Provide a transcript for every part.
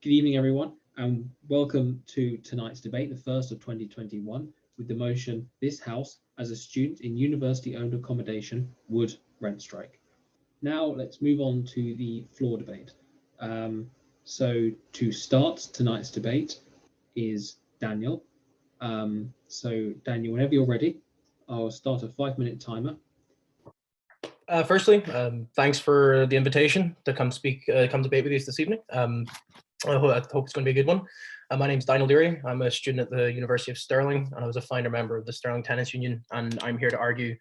Good evening, everyone, and welcome to tonight's debate, the first of 2021, with the motion, "This House, as a student in university-owned accommodation, would rent strike." Now let's move on to the floor debate. So to start tonight's debate is Daniel. So Daniel, whenever you're ready, I'll start a 5-minute timer. Firstly, thanks for the invitation to come come debate with you this evening. I hope it's going to be a good one. My name's Daniel Deary. I'm a student at the University of Stirling, and I was a founder member of the Stirling Tenants Union. And I'm here to argue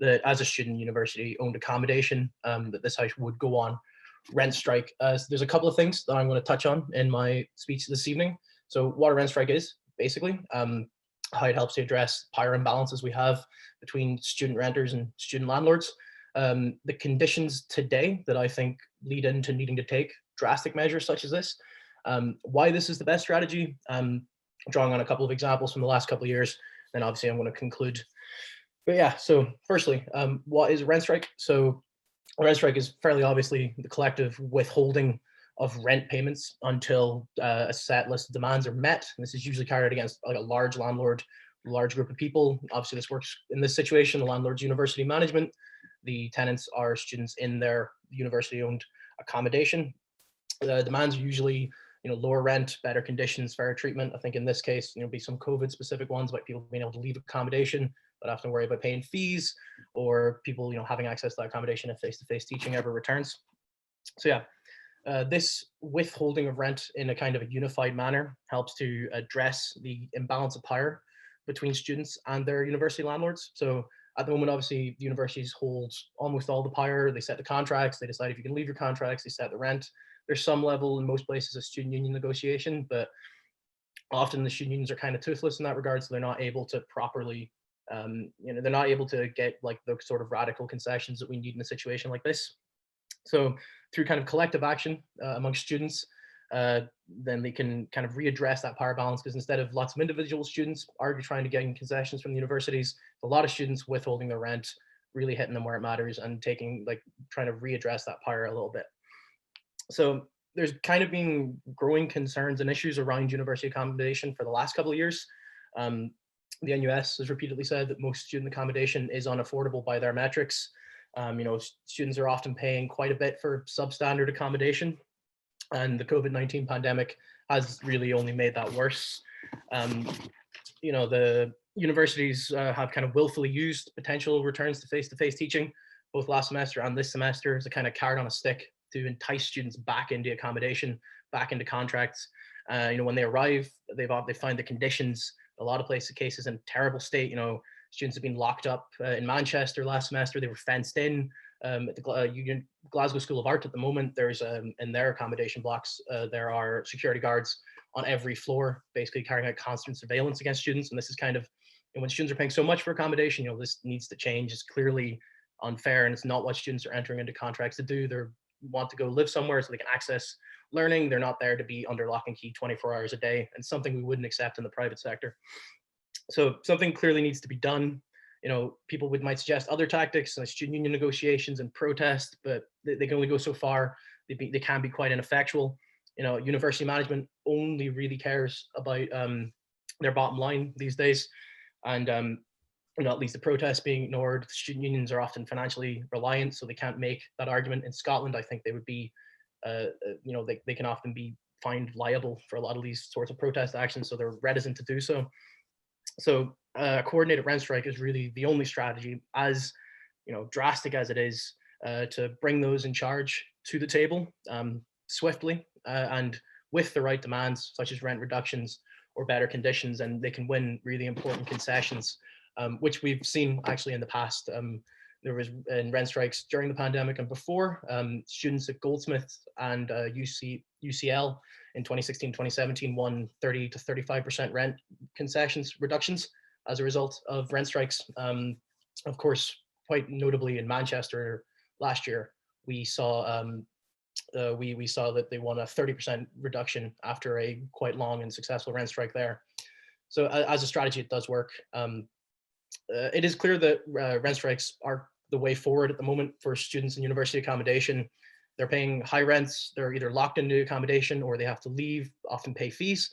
that as a student university-owned accommodation, that this house would go on rent strike. So there's a couple of things that I'm going to touch on in my speech this evening. So what a rent strike is, basically, how it helps to address power imbalances we have between student renters and student landlords. The conditions today that I think lead into needing to take drastic measures such as this. Why this is the best strategy, drawing on a couple of examples from the last couple of years, then obviously I'm going to conclude. But yeah, so firstly, what is a rent strike? So a rent strike is fairly obviously the collective withholding of rent payments until a set list of demands are met. And this is usually carried out against like a large landlord, large group of people. Obviously this works in this situation, the landlord's university management. The tenants are students in their university-owned accommodation. The demands are usually, lower rent, better conditions, fairer treatment. I think in this case, be some COVID-specific ones, like people being able to leave accommodation, but have to worry about paying fees, or people, having access to that accommodation if face-to-face teaching ever returns. So yeah, this withholding of rent in a kind of a unified manner helps to address the imbalance of power between students and their university landlords. So at the moment, obviously, the universities hold almost all the power. They set the contracts. They decide if you can leave your contracts. They set the rent. There's some level in most places of student union negotiation, but often the student unions are kind of toothless in that regard, so they're not able to properly, they're not able to get like the sort of radical concessions that we need in a situation like this. So through kind of collective action amongst students, then they can kind of readdress that power balance, because instead of lots of individual students trying to get concessions from the universities, a lot of students withholding their rent, really hitting them where it matters, and trying to readdress that power a little bit. So there's kind of been growing concerns and issues around university accommodation for the last couple of years. The NUS has repeatedly said that most student accommodation is unaffordable by their metrics. Students are often paying quite a bit for substandard accommodation, and the COVID-19 pandemic has really only made that worse. The universities have kind of willfully used potential returns to face-to-face teaching, both last semester and this semester, as a kind of carrot on a stick to entice students back into accommodation, back into contracts. When they arrive, they find the conditions, a lot of cases in terrible state. Students have been locked up in Manchester last semester. They were fenced in. At the Glasgow School of Art at the moment, there's in their accommodation blocks, there are security guards on every floor, basically carrying out constant surveillance against students. And this is kind of, when students are paying so much for accommodation, this needs to change. It's clearly unfair, and it's not what students are entering into contracts to do. They want to go live somewhere so they can access learning. They're not there to be under lock and key 24 hours a day, and something we wouldn't accept in the private sector. So something clearly needs to be done. People might suggest other tactics, like student union negotiations and protest, but they can only go so far. They can be quite ineffectual. University management only really cares about their bottom line these days, and at least the protests being ignored. The student unions are often financially reliant, so they can't make that argument. In Scotland, I think they would be, they can often be fined liable for a lot of these sorts of protest actions, so they're reticent to do so. So coordinated rent strike is really the only strategy, as drastic as it is, to bring those in charge to the table swiftly and with the right demands, such as rent reductions or better conditions, and they can win really important concessions, which we've seen actually in the past. There was in rent strikes during the pandemic and before. Students at Goldsmiths and UCL in 2016, 2017 won 30 to 35% rent concessions reductions as a result of rent strikes. Of course, quite notably in Manchester last year, we saw we saw that they won a 30% reduction after a quite long and successful rent strike there. So as a strategy, it does work. It is clear that rent strikes are the way forward at the moment for students in university accommodation. They're paying high rents, they're either locked into accommodation or they have to leave, often pay fees.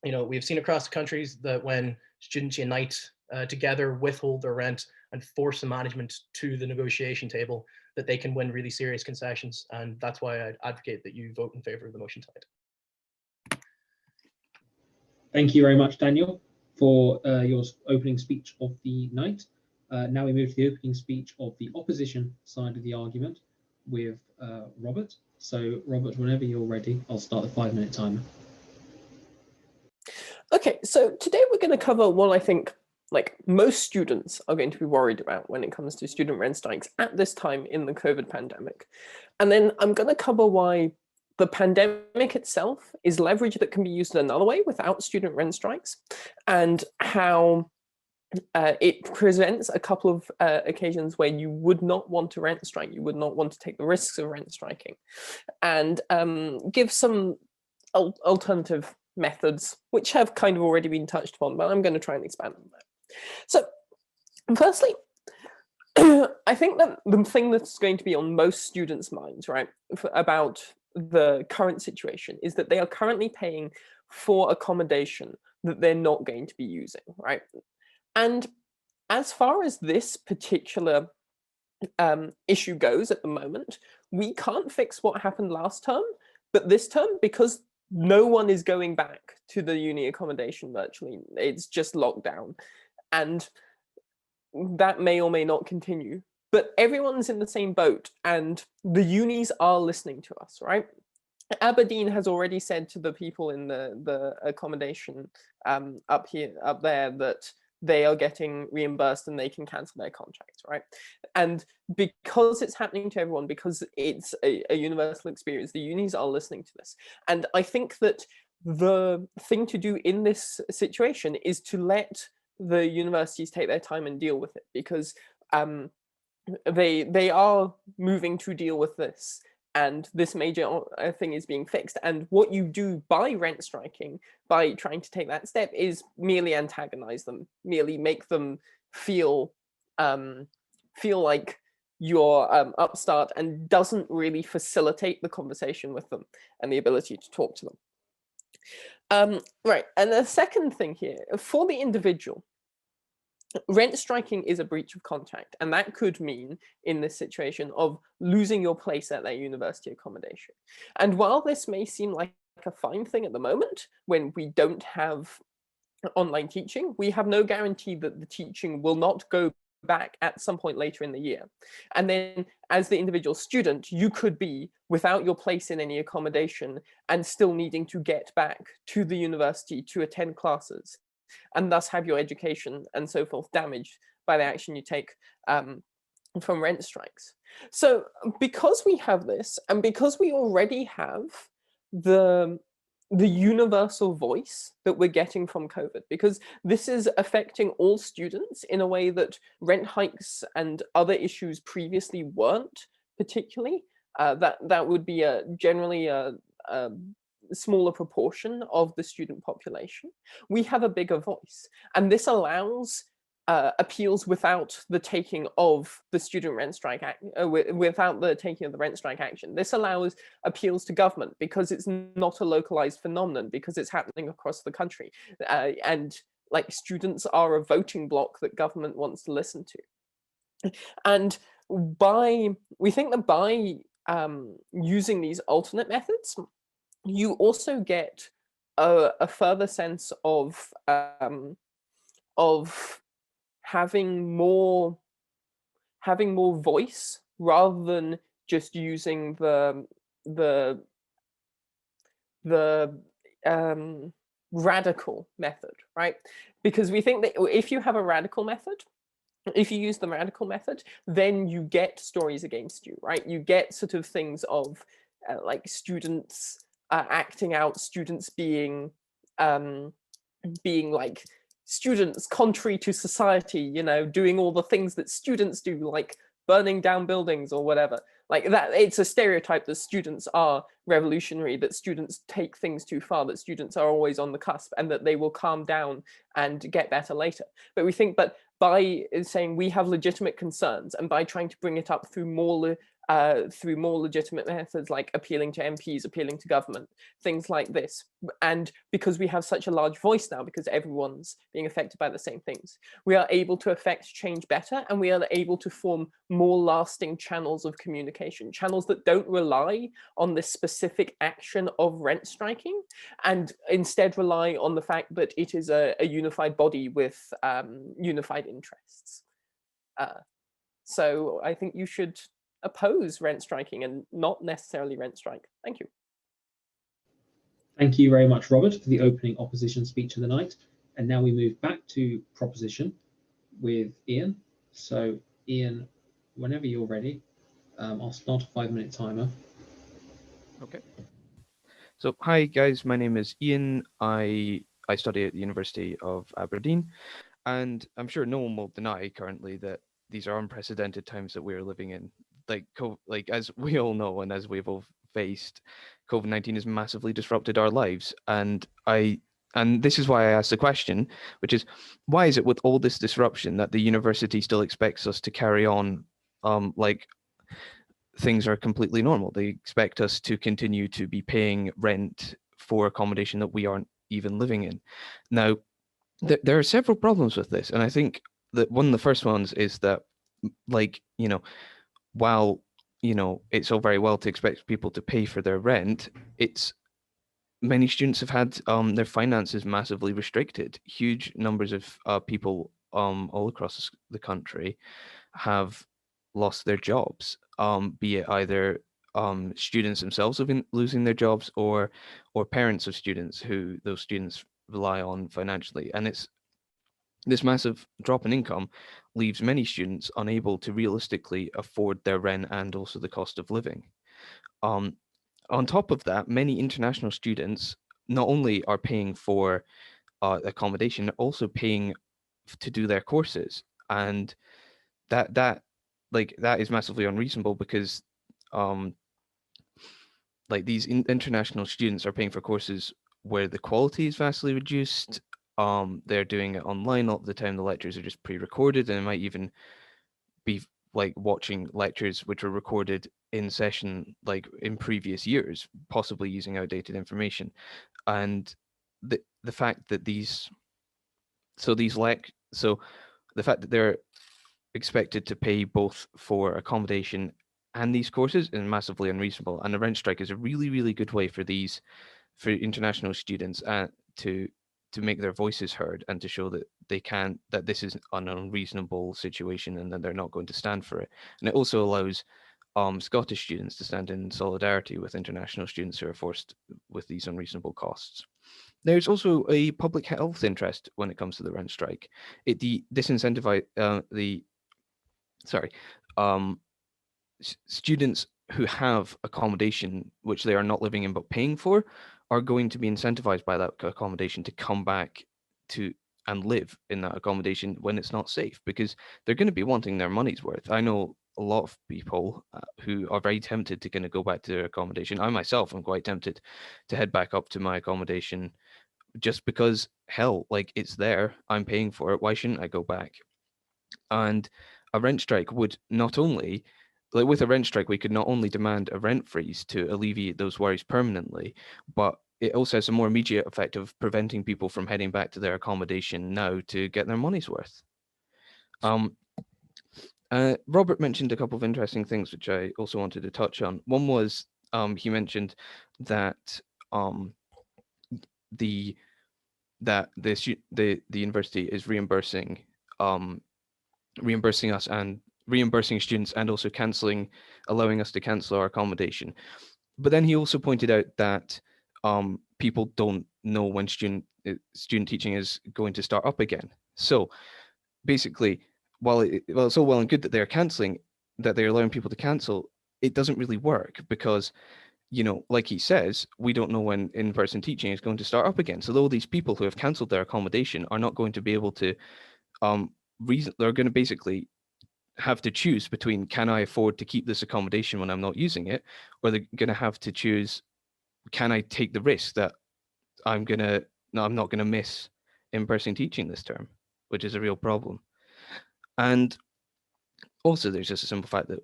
You know, we've seen across the countries that when students unite together, withhold their rent and force the management to the negotiation table, that they can win really serious concessions. And that's why I'd advocate that you vote in favor of the motion tonight. Thank you very much, Daniel, for your opening speech of the night. Now we move to the opening speech of the opposition side of the argument with Robert. So, Robert, whenever you're ready, I'll start the 5-minute timer. Okay, so today we're going to cover what I think most students are going to be worried about when it comes to student rent strikes at this time in the COVID pandemic. And then I'm going to cover why the pandemic itself is leverage that can be used in another way without student rent strikes, and how it presents a couple of occasions where you would not want to rent strike, you would not want to take the risks of rent striking, and give some alternative methods which have kind of already been touched upon, but I'm going to try and expand on that. So firstly, I think that the thing that's going to be on most students' minds, right, about the current situation is that they are currently paying for accommodation that they're not going to be using, right? And as far as this particular issue goes at the moment, we can't fix what happened last term, but this term, because no one is going back to the uni accommodation virtually, it's just lockdown, and that may or may not continue, but everyone's in the same boat and the unis are listening to us, right? Aberdeen has already said to the people in the accommodation up there that they are getting reimbursed and they can cancel their contracts, right? And because it's happening to everyone, because it's a universal experience, the unis are listening to this. And I think that the thing to do in this situation is to let the universities take their time and deal with it, because they are moving to deal with this, and this major thing is being fixed. And what you do by rent striking, by trying to take that step, is merely antagonize them, merely make them feel like you're upstart, and doesn't really facilitate the conversation with them and the ability to talk to them. Right, and the second thing here, for the individual, rent striking is a breach of contract, and that could mean, in this situation, of losing your place at their university accommodation. And while this may seem like a fine thing at the moment, when we don't have online teaching, we have no guarantee that the teaching will not go back at some point later in the year. And then as the individual student, you could be without your place in any accommodation and still needing to get back to the university to attend classes, and thus have your education and so forth damaged by the action you take from rent strikes. So because we have this, and because we already have the universal voice that we're getting from COVID, because this is affecting all students in a way that rent hikes and other issues previously weren't particularly, that would be generally a smaller proportion of the student population. We have a bigger voice, and this allows appeals without the taking of the student rent strike without the taking of the rent strike action. This allows appeals to government because it's not a localized phenomenon, because it's happening across the country, and like students are a voting bloc that government wants to listen to. And we think that by using these alternate methods, you also get a further sense of having more voice, rather than just using the radical method, right? Because we think that if you have a radical method, if you use the radical method, then you get stories against you, right? You get sort of things of like students acting out, students being like students contrary to society, you know, doing all the things that students do, like burning down buildings or whatever. Like that, it's a stereotype that students are revolutionary, that students take things too far, that students are always on the cusp, and that they will calm down and get better later. But we think that by saying we have legitimate concerns, and by trying to bring it up through more through more legitimate methods like appealing to MPs, appealing to government, things like this. And because we have such a large voice now, because everyone's being affected by the same things, we are able to affect change better, and we are able to form more lasting channels of communication, channels that don't rely on this specific action of rent striking, and instead rely on the fact that it is a unified body with unified interests. So I think you should oppose rent striking and not necessarily rent strike. Thank you. Thank you very much, Robert, for the opening opposition speech of the night. And now we move back to proposition with Ian. So Ian, whenever you're ready, I'll start a 5-minute timer. Okay. So hi guys, my name is Ian. I study at the University of Aberdeen, and I'm sure no one will deny currently that these are unprecedented times that we're living in. Like as we all know, and as we've all faced, COVID-19 has massively disrupted our lives. And this is why I asked the question, which is, why is it with all this disruption that the university still expects us to carry on like things are completely normal? They expect us to continue to be paying rent for accommodation that we aren't even living in. Now, there are several problems with this, and I think that one of the first ones is that, like, while it's all very well to expect people to pay for their rent, many students have had their finances massively restricted. Huge numbers of people all across the country have lost their jobs, be it either students themselves have been losing their jobs, or parents of students who those students rely on financially. And it's this massive drop in income leaves many students unable to realistically afford their rent and also the cost of living. On top of that, many international students not only are paying for accommodation, they're also paying to do their courses, and that is massively unreasonable, because these international students are paying for courses where the quality is vastly reduced. They're doing it online all the time. The lectures are just pre-recorded, and it might even be like watching lectures which were recorded in session like in previous years, possibly using outdated information. And the fact that the fact that they're expected to pay both for accommodation and these courses is massively unreasonable. And the rent strike is a really, really good way for international students to make their voices heard, and to show that that this is an unreasonable situation and that they're not going to stand for it. And it also allows Scottish students to stand in solidarity with international students who are forced with these unreasonable costs. There's also a public health interest when it comes to the rent strike. It disincentivizes students who have accommodation which they are not living in but paying for are going to be incentivized by that accommodation to come back to and live in that accommodation when it's not safe, because they're going to be wanting their money's worth. I know a lot of people who are very tempted to kind of go back to their accommodation. I myself am quite tempted to head back up to my accommodation, just because, hell, like, it's there, I'm paying for it, why shouldn't I go back? And a rent strike would not only, like with a rent strike, we could not only demand a rent freeze to alleviate those worries permanently, but it also has a more immediate effect of preventing people from heading back to their accommodation now to get their money's worth. Robert mentioned a couple of interesting things which I also wanted to touch on. One was he mentioned that the university is reimbursing us and reimbursing students, and also allowing us to cancel our accommodation. But then he also pointed out that people don't know when student teaching is going to start up again. So basically, while it's all well and good that they're allowing people to cancel, it doesn't really work, because, like he says, we don't know when in-person teaching is going to start up again. So all these people who have cancelled their accommodation are not going to be able to they're going to basically have to choose between, can I afford to keep this accommodation when I'm not using it, or they're going to have to choose, can I take the risk that I'm not going to miss in-person teaching this term, which is a real problem. And also there's just a simple fact that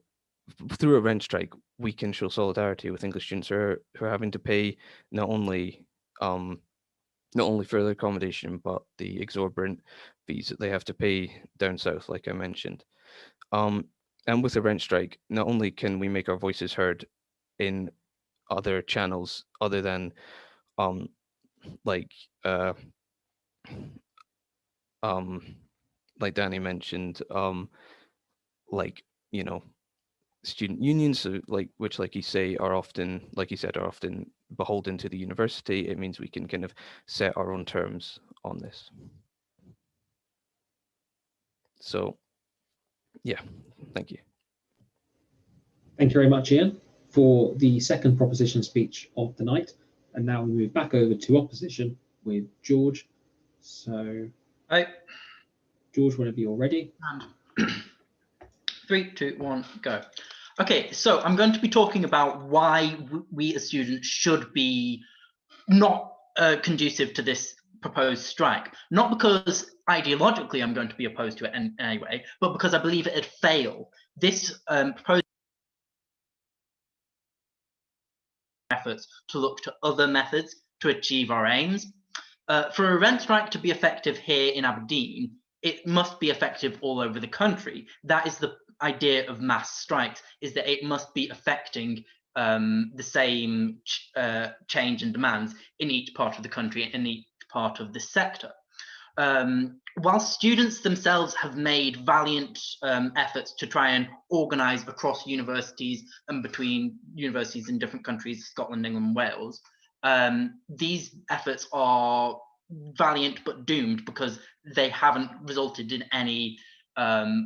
through a rent strike, we can show solidarity with English students who are having to pay not only for their accommodation, but the exorbitant fees that they have to pay down south, like I mentioned. And with a rent strike, not only can we make our voices heard in other channels other than like Danny mentioned, like, you know, student unions, which like you said are often beholden to the university. It means we can kind of set our own terms on this. So yeah, thank you. Thank you very much, Ian, for the second proposition speech of the night. And now we move back over to opposition with George. So, Hi. George, whenever you're ready. And 3, 2, 1, go. Okay, so I'm going to be talking about why we as students should be not conducive to this proposed strike. Not because ideologically I'm going to be opposed to it in any way, but because I believe it'd fail. This proposed efforts to look to other methods to achieve our aims. For a rent strike to be effective here in Aberdeen, it must be effective all over the country. That is the idea of mass strikes, is that it must be affecting the same change and demands in each part of the country, in each part of the sector. While students themselves have made valiant efforts to try and organise across universities and between universities in different countries, Scotland, England, and Wales, these efforts are valiant but doomed because they haven't resulted in any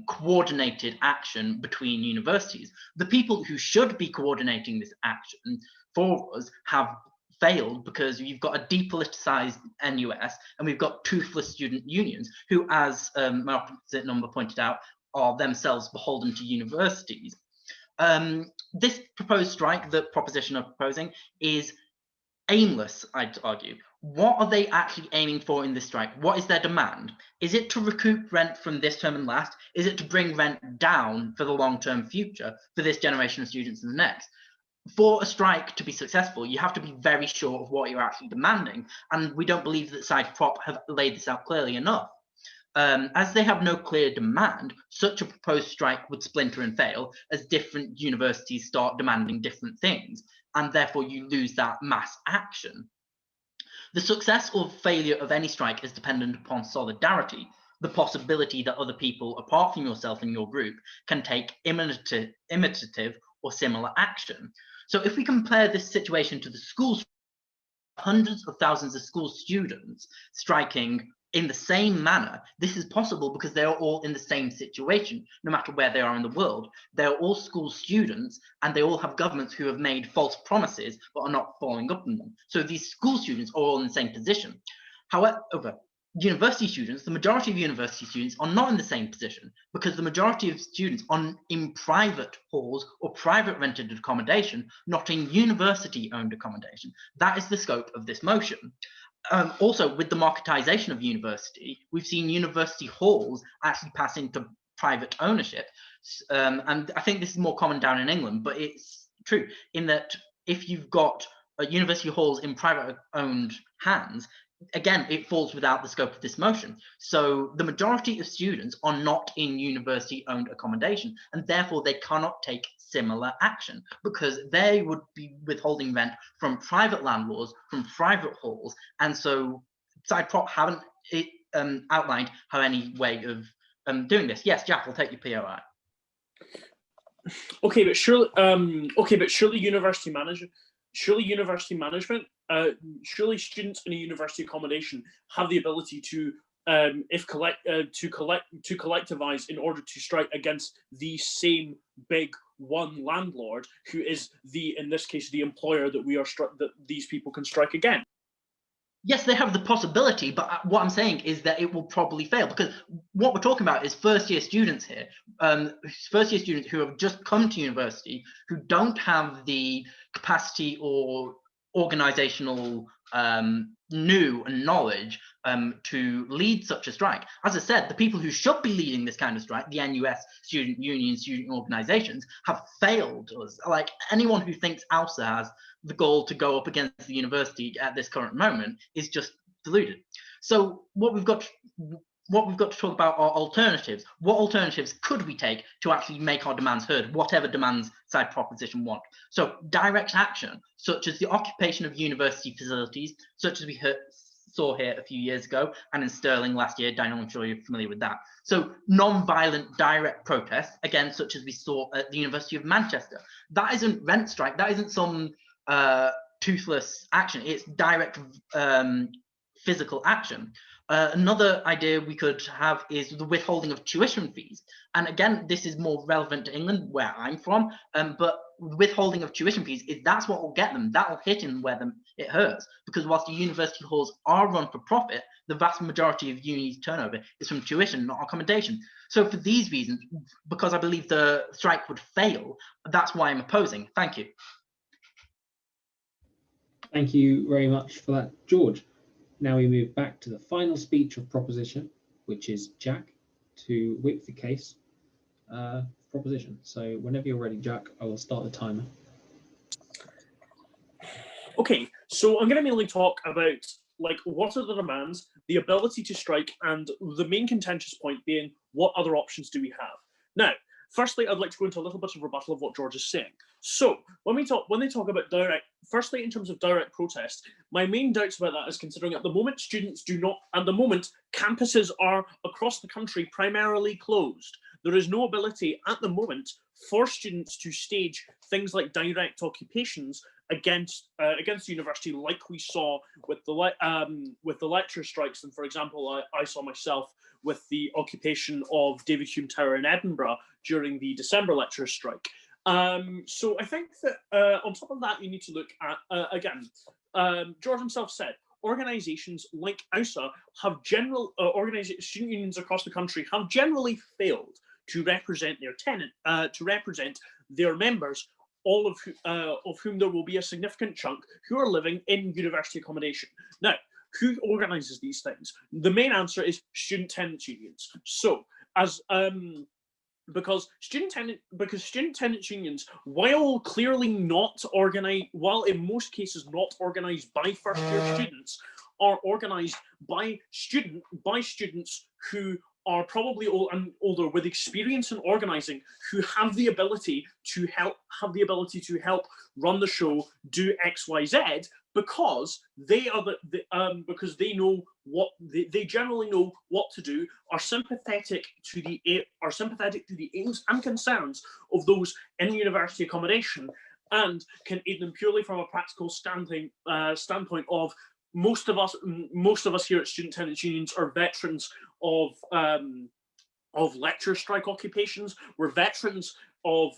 coordinated action between universities. The people who should be coordinating this action for us have failed because you've got a depoliticized NUS and we've got toothless student unions who, as my opposite number pointed out, are themselves beholden to universities. This proposed strike, the proposition of proposing, is aimless, I'd argue. What are they actually aiming for in this strike? What is their demand? Is it to recoup rent from this term and last? Is it to bring rent down for the long-term future for this generation of students and the next? For a strike to be successful, you have to be very sure of what you're actually demanding, and we don't believe that Side Prop have laid this out clearly enough. As they have no clear demand, such a proposed strike would splinter and fail as different universities start demanding different things, and therefore you lose that mass action. The success or failure of any strike is dependent upon solidarity, the possibility that other people apart from yourself and your group can take imitative or similar action. So if we compare this situation to the schools, hundreds of thousands of school students striking in the same manner, this is possible because they are all in the same situation, no matter where they are in the world. They are all school students and they all have governments who have made false promises but are not following up on them. So these school students are all in the same position. However, university students, the majority of university students are not in the same position because the majority of students are in private halls or private rented accommodation, not in university-owned accommodation. That is the scope of this motion. Also, with the marketization of university, we've seen university halls actually pass into private ownership. And I think this is more common down in England, but it's true in that if you've got university halls in private owned hands, again, it falls without the scope of this motion. So the majority of students are not in university-owned accommodation, and therefore they cannot take similar action because they would be withholding rent from private landlords, from private halls, and so Side Prop haven't outlined how any way of doing this. Yes, Jack, I'll take your POI. Okay, but surely university management. Surely students in a university accommodation have the ability to collectivize in order to strike against the same big one landlord who is in this case the employer that these people can strike against. Yes, they have the possibility, but what I'm saying is that it will probably fail because what we're talking about is first-year students here, first-year students who have just come to university, who don't have the capacity or organizational knowledge to lead such a strike. As I said, the people who should be leading this kind of strike, the NUS, student unions, student organisations, have failed us. Like, anyone who thinks ALSA has the goal to go up against the university at this current moment is just deluded. So what we've got to talk about are alternatives. What alternatives could we take to actually make our demands heard, whatever demands side proposition want? So direct action, such as the occupation of university facilities, such as we saw here a few years ago, and in Stirling last year. Daniel, I'm sure you're familiar with that. So non-violent direct protests, again, such as we saw at the University of Manchester. That isn't rent strike, that isn't some toothless action, it's direct physical action. Another idea we could have is the withholding of tuition fees. And again, this is more relevant to England, where I'm from, but withholding of tuition fees, that's what will get them. That will hit in where it hurts. Because whilst the university halls are run for profit, the vast majority of uni's turnover is from tuition, not accommodation. So for these reasons, because I believe the strike would fail, that's why I'm opposing. Thank you. Thank you very much for that, George. Now we move back to the final speech of proposition, which is Jack, to whip the case proposition. So whenever you're ready, Jack, I will start the timer. Okay, so I'm going to mainly talk about, like, what are the demands, the ability to strike, and the main contentious point being, what other options do we have? Now, firstly, I'd like to go into a little bit of rebuttal of what George is saying. So when they talk about direct, firstly, in terms of direct protest, my main doubts about that is considering at the moment campuses are across the country primarily closed. There is no ability at the moment for students to stage things like direct occupations against the university, like we saw with the lecture strikes. And for example, I saw myself with the occupation of David Hume Tower in Edinburgh during the December lecture strike. So I think that on top of that, you need to look at, again, George himself said, organisations like AUSA have student unions across the country have generally failed to represent their members, all of whom there will be a significant chunk who are living in university accommodation. Now, who organises these things? The main answer is student tenants unions. So, because student tenants unions, while clearly not organised, while in most cases not organised by first-year students, are organised by students who are probably older with experience in organising, who have the ability to help run the show, do X, Y, Z, because they are because they know what they generally know what to do, are sympathetic to the aims and concerns of those in university accommodation, and can aid them purely from a practical standpoint of most of us here at Student Tenants Unions are veterans of lecture strike occupations. We're veterans of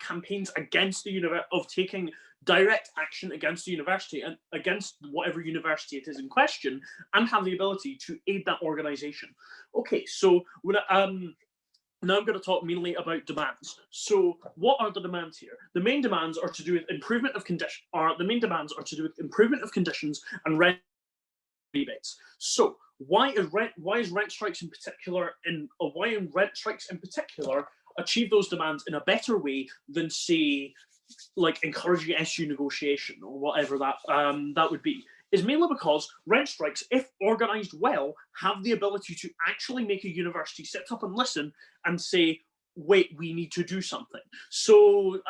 campaigns against the university, of taking direct action against the university and against whatever university it is in question, and have the ability to aid that organisation. Okay, so now I'm going to talk mainly about demands. So what are the demands here? The main demands are to do with improvement of conditions and rent rebates. So why rent strikes in particular achieve those demands in a better way than, say, like encouraging SU negotiation or whatever that would be, is mainly because rent strikes, if organised well, have the ability to actually make a university sit up and listen and say, wait, we need to do something. So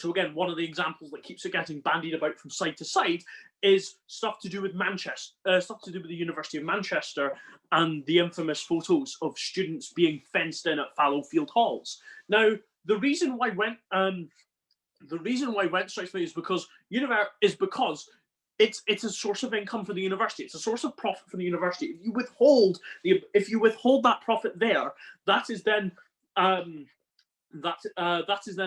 again, one of the examples that keeps it getting bandied about from side to side is stuff to do with the University of Manchester and the infamous photos of students being fenced in at fallow field halls. Now, the reason why rent strikes is because it's a source of income for the university. It's a source of profit for the university. If you withhold that profit there, that is then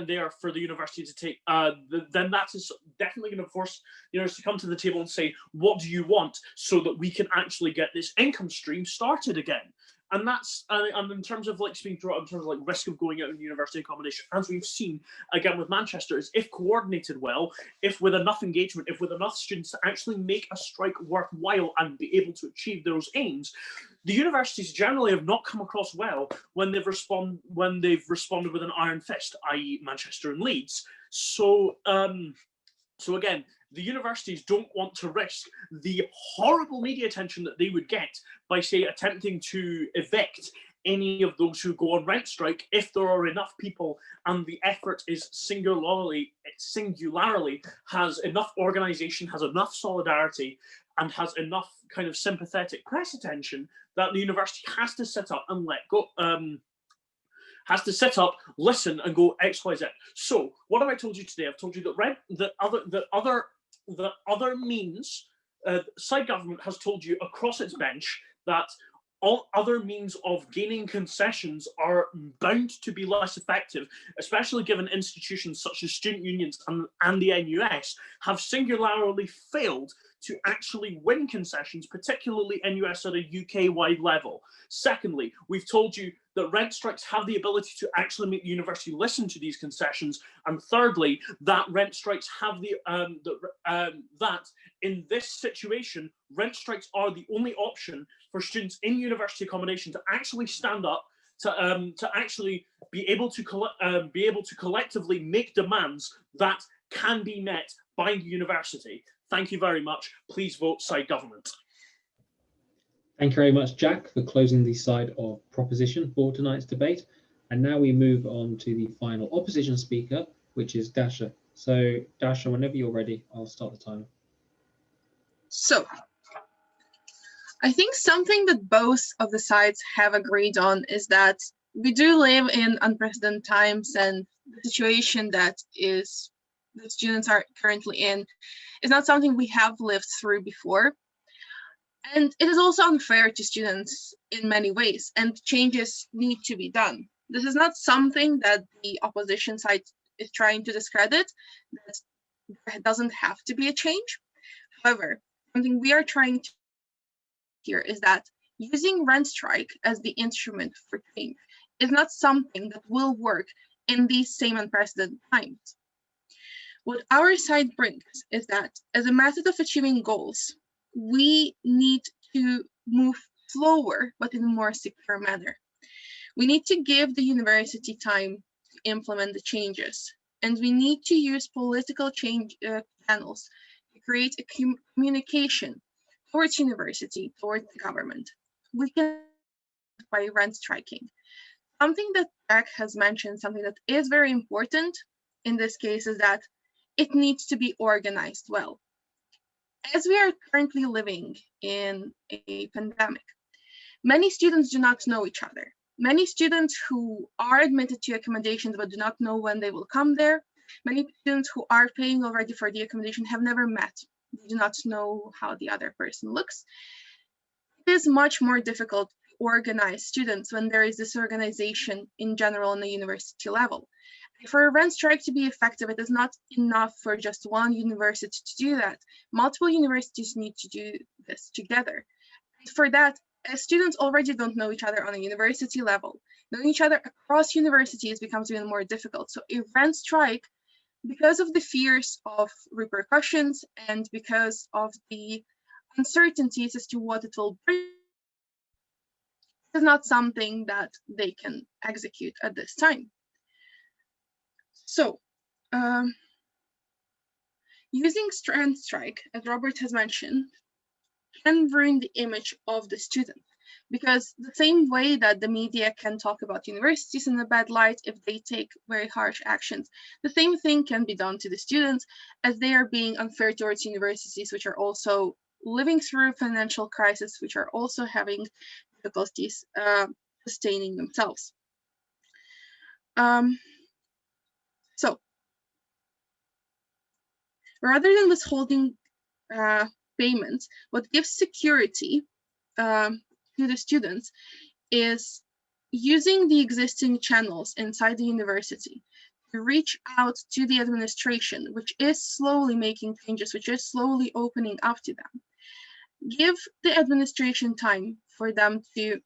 there for the university to take. Then that is definitely going to force the university to come to the table and say, what do you want, so that we can actually get this income stream started again. And that's and in terms of like speaking throughout, in terms of like risk of going out in university accommodation, as we've seen again with Manchester, is if coordinated well, if with enough engagement, if with enough students to actually make a strike worthwhile and be able to achieve those aims, the universities generally have not come across well when they've responded with an iron fist, i.e., Manchester and Leeds. So again, the universities don't want to risk the horrible media attention that they would get by, say, attempting to evict any of those who go on rent strike if there are enough people and the effort is singularly has enough organisation, has enough solidarity, and has enough kind of sympathetic press attention that the university has to sit up and let go. Has to sit up, listen, and go X, Y, Z. So, what have I told you today? I've told you that other means, side government has told you across its bench that all other means of gaining concessions are bound to be less effective, especially given institutions such as student unions and the NUS have singularly failed to actually win concessions, particularly NUS at a UK-wide level. Secondly, we've told you that rent strikes have the ability to actually make the university listen to these concessions. And thirdly, that rent strikes have that in this situation, rent strikes are the only option for students in university accommodation to actually stand up, to actually be able to collectively make demands that can be met by the university. Thank you very much. Please vote side government. Thank you very much, Jack, for closing the side of proposition for tonight's debate. And now we move on to the final opposition speaker, which is Dasha. So, Dasha, whenever you're ready, I'll start the timer. So, I think something that both of the sides have agreed on is that we do live in unprecedented times, and the situation that the students are currently in is not something we have lived through before. And it is also unfair to students in many ways, and changes need to be done. This is not something that the opposition side is trying to discredit, that there doesn't have to be a change. However, something we are trying to here is that using rent strike as the instrument for change is not something that will work in these same unprecedented times. What our side brings is that as a method of achieving goals, we need to move slower, but in a more secure manner. We need to give the university time to implement the changes, and we need to use political change channels to create a communication towards university, towards the government. We can by rent striking. Something that Jack has mentioned, something that is very important in this case, is that it needs to be organized well. As we are currently living in a pandemic, many students do not know each other. Many students who are admitted to accommodations but do not know when they will come there. Many students who are paying already for the accommodation have never met. They do not know how the other person looks. It is much more difficult to organize students when there is disorganization in general on the university level. For a rent strike to be effective, it is not enough for just one university to do that. Multiple universities need to do this together. And for that, as students already don't know each other on a university level, knowing each other across universities becomes even more difficult. So a rent strike, because of the fears of repercussions and because of the uncertainties as to what it will bring, is not something that they can execute at this time. So, using rent strike, as Robert has mentioned, can ruin the image of the student, because the same way that the media can talk about universities in a bad light if they take very harsh actions, the same thing can be done to the students, as they are being unfair towards universities, which are also living through financial crisis, which are also having difficulties sustaining themselves. So, rather than withholding payments, what gives security to the students is using the existing channels inside the university to reach out to the administration, which is slowly making changes, which is slowly opening up to them. Give the administration time for them to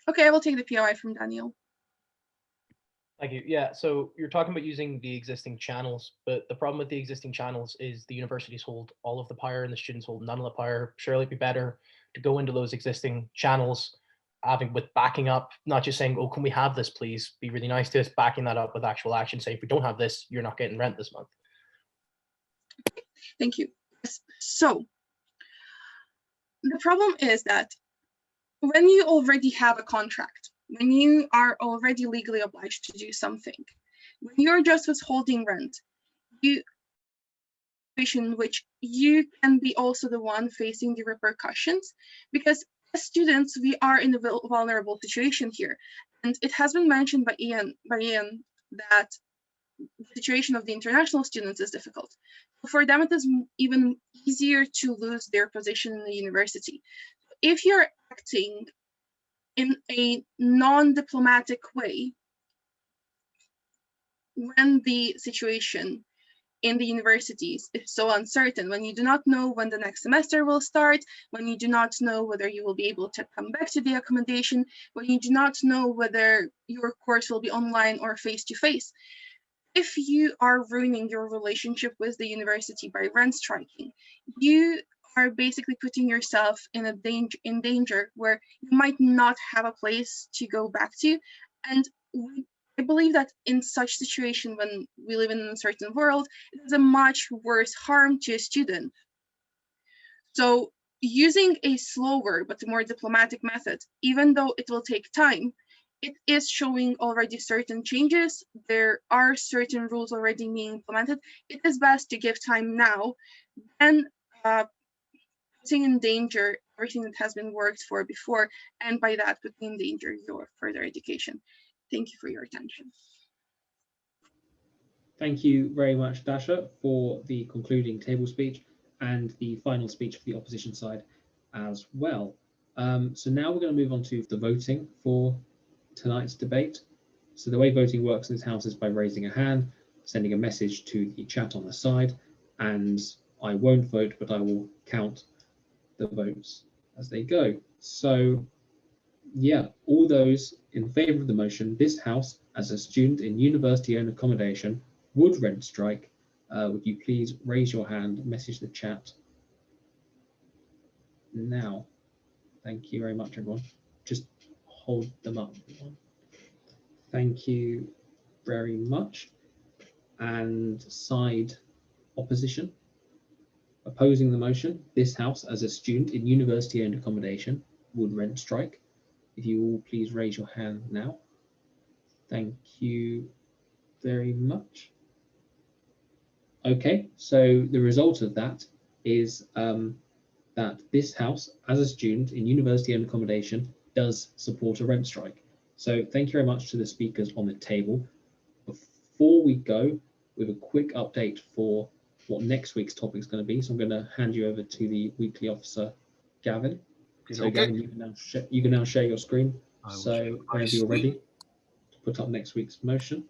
Okay, I will take the POI from Daniel. Thank you. Yeah, so you're talking about using the existing channels, but the problem with the existing channels is the universities hold all of the power and the students hold none of the power. Surely it'd be better to go into those existing channels, having with backing up, not just saying, oh, can we have this, please? Be really nice to us, backing that up with actual action. Say, if we don't have this, you're not getting rent this month. Thank you. So the problem is that when you already have a contract, when you are already legally obliged to do something, when you're just withholding rent, you which you can be also the one facing the repercussions, because as students we are in a vulnerable situation here, and it has been mentioned by Ian that the situation of the international students is difficult. For them it is even easier to lose their position in the university. If you're acting in a non-diplomatic way when the situation in the universities is so uncertain, when you do not know when the next semester will start, when you do not know whether you will be able to come back to the accommodation, when you do not know whether your course will be online or face-to-face, if you are ruining your relationship with the university by rent striking, you are basically putting yourself in danger where you might not have a place to go back to. And I believe that in such situation, when we live in an uncertain world, it is a much worse harm to a student. So using a slower but more diplomatic method, even though it will take time, it is showing already certain changes. There are certain rules already being implemented. It is best to give time now than putting in danger everything that has been worked for before, and by that putting in danger your further education. Thank you for your attention. Thank you very much, Dasha, for the concluding table speech and the final speech for the opposition side as well. So now we're going to move on to the voting for tonight's debate. So the way voting works in this house is by raising a hand, sending a message to the chat on the side, and I won't vote, but I will count the votes as they go. So yeah, all those in favour of the motion, this house as a student in university-owned accommodation would rent strike, would you please raise your hand, message the chat now. Thank you very much, everyone. Just hold them up. Thank you very much. And side opposition, opposing the motion, this house as a student in university-owned accommodation would rent strike. If you all please raise your hand now. Thank you very much. Okay, so the result of that is that this house, as a student in university-owned accommodation, does support a rent strike. So thank you very much to the speakers on the table. Before we go, with a quick update for what next week's topic is going to be, so I'm going to hand you over to the weekly officer, Gavin. So okay. Gavin, you can now share your screen. So whenever you're ready to put up next week's motion.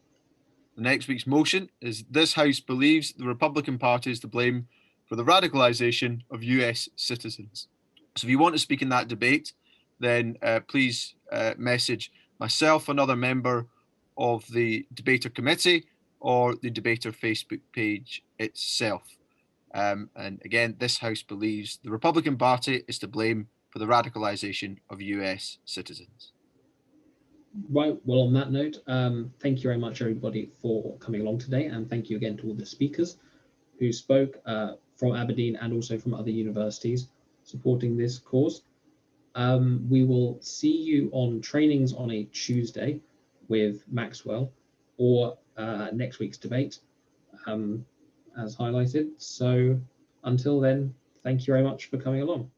The next week's motion is this House believes the Republican Party is to blame for the radicalisation of US citizens. So if you want to speak in that debate, then please message myself, another member of the Debater Committee, or the Debater Facebook page itself. And again, this House believes the Republican Party is to blame for the radicalisation of US citizens. Right, well, on that note, thank you very much, everybody, for coming along today, and thank you again to all the speakers who spoke from Aberdeen and also from other universities supporting this cause. We will see you on trainings on a Tuesday with Maxwell, or next week's debate, as highlighted. So until then, thank you very much for coming along.